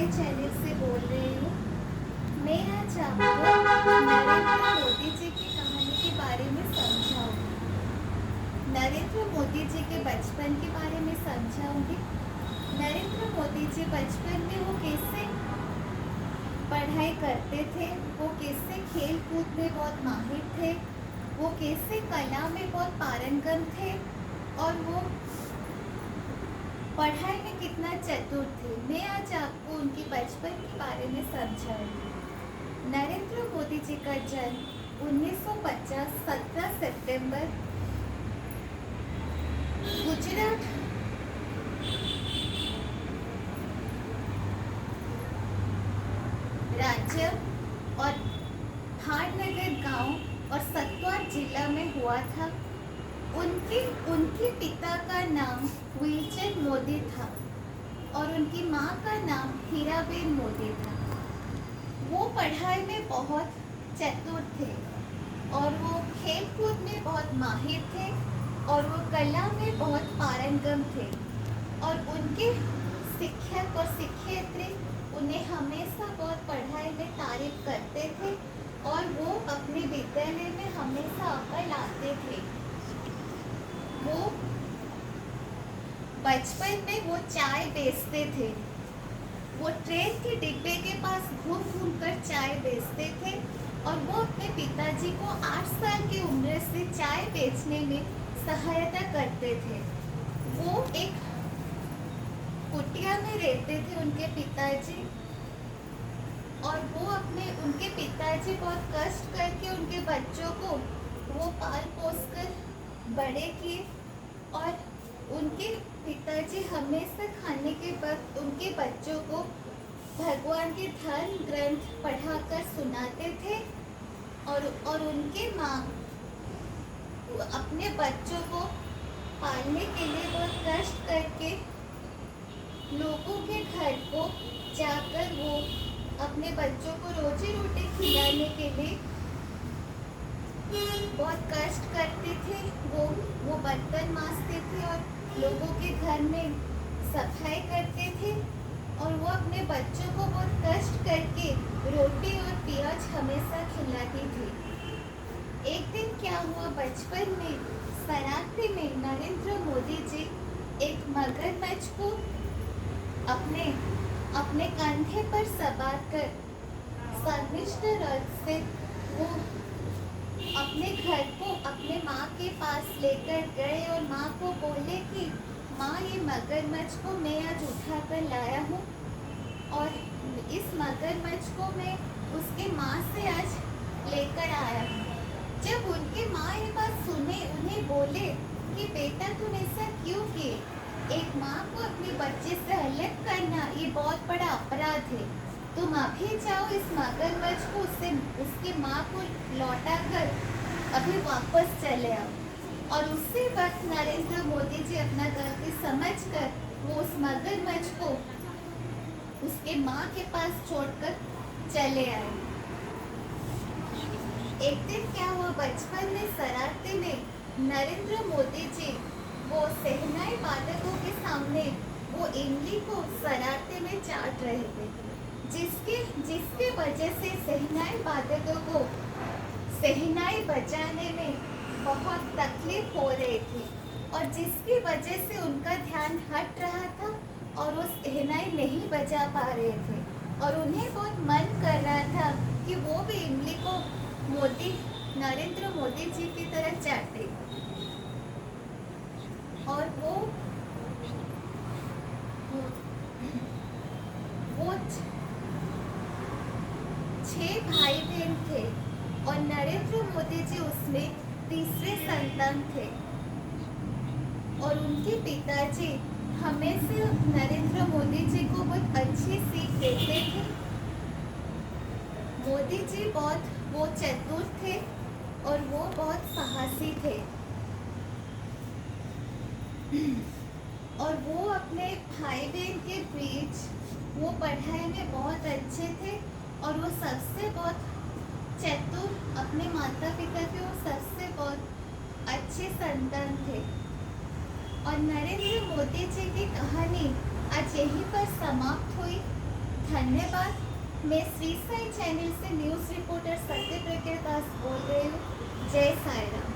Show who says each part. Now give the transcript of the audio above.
Speaker 1: के चैनल से बोल रही हूँ। मैं आज आपको नरेंद्र मोदी जी की कहानी के बारे में समझाऊंगी। नरेंद्र मोदी जी के बचपन के बारे में समझाऊंगी। नरेंद्र मोदी जी बचपन में वो कैसे पढ़ाई करते थे, वो कैसे खेल कूद में बहुत माहिर थे, वो कैसे कला में बहुत पारंगम थे और वो पढ़ाई में कितना चतुर थे। मैं आज आपको उनके बचपन के बारे में समझाऊंगी। नरेंद्र मोदी जी का जन्म 1950 17 सितंबर गुजरात राज्य और भाड़नगर गांव और सतवार जिला में हुआ था। उनके पिता का नाम वीरचंद मोदी था और उनकी माँ का नाम हीराबेन मोदी था। वो पढ़ाई में बहुत चतुर थे और वो खेल कूद में बहुत माहिर थे और वो कला में बहुत पारंगम थे और उनके शिक्षक और शिक्षयित्री उन्हें हमेशा बहुत पढ़ाई में तारीफ करते थे और वो अपने विद्यालय में हमेशा अव्वल लाते थे। वो बचपन में वो चाय बेचते थे। वो ट्रेन के डिब्बे के पास घूम घूम कर चाय बेचते थे और वो अपने पिताजी को 8 साल की उम्र से चाय बेचने में सहायता करते थे। वो एक कुटिया में रहते थे उनके पिताजी और वो उनके पिताजी बहुत कष्ट करके उनके बच्चों को वो पाल पोस कर बड़े किए और उनके पिताजी हमेशा खाने के वक्त उनके बच्चों को भगवान के धर्म ग्रंथ पढ़ाकर सुनाते थे और उनके माँ अपने बच्चों को पालने के लिए बहुत कष्ट करके लोगों के घर को जाकर वो अपने बच्चों को रोजी रोटी खिलाने के लिए बहुत कष्ट करते थे। वो बर्तन मांजते थे और लोगों के घर में सफाई करते थे और वो अपने बच्चों को बहुत कष्ट करके रोटी और प्याज हमेशा खिलाती थी। एक दिन क्या हुआ, बचपन में शरारती में नरेंद्र मोदी जी एक मगरमच्छ को अपने कंधे पर सवार कर शर्मिष्ठ रथ से वो अपने घर को अपने माँ के पास लेकर गए और माँ को बोले कि माँ, ये मगरमच्छ को मैं आज उठा कर लाया हूँ और इस मगरमच्छ को मैं उसके माँ से आज लेकर आया हूँ। जब उनके माँ ये बात सुने, उन्हें बोले कि बेटा तुम ऐसा क्यों किए? एक माँ को अपने बच्चे से अलग करना ये बहुत बड़ा अपराध है। तुम अभी जाओ इस मगरमच्छ को उसके माँ को लौटा कर अभी वापस चले आओ। और उसी वक्त नरेंद्र मोदी जी अपना गलती समझकर वो उस मगरमच्छ को उसके माँ के पास छोड़कर चले आए। एक दिन क्या हुआ, बचपन में शरारती में नरेंद्र मोदी जी वो शहनाई वादकों के सामने वो इमली को शरारती में चाट रहे थे, जिसके वजह से शहनाई वादकों को शहनाई बजाने में बहुत तकलीफ हो रही थी और जिसकी वजह से उनका ध्यान हट रहा था और वो शहनाई नहीं बजा पा रहे थे और उन्हें बहुत मन कर रहा था कि वो भी इमली को नरेंद्र मोदी जी की तरह चाटे। और वो 6 भाई बहन थे और नरेंद्र मोदी जी उसमें तीसरे संतान थे और उनके पिताजी हमेशा नरेंद्र मोदी जी को बहुत अच्छी सीख देते थे। मोदी जी वो चतुर थे और वो बहुत साहसी थे और वो अपने भाई बहन के बीच वो पढ़ाई में बहुत अच्छे थे और वो सबसे बहुत चतुर, अपने माता पिता के वो सबसे बहुत अच्छे संतान थे। और नरेंद्र मोदी जी की कहानी आज यहीं पर समाप्त हुई। धन्यवाद। मैं श्री साई चैनल से न्यूज़ रिपोर्टर सत्य प्रकाश दास बोल रही हूँ। जय साई राम।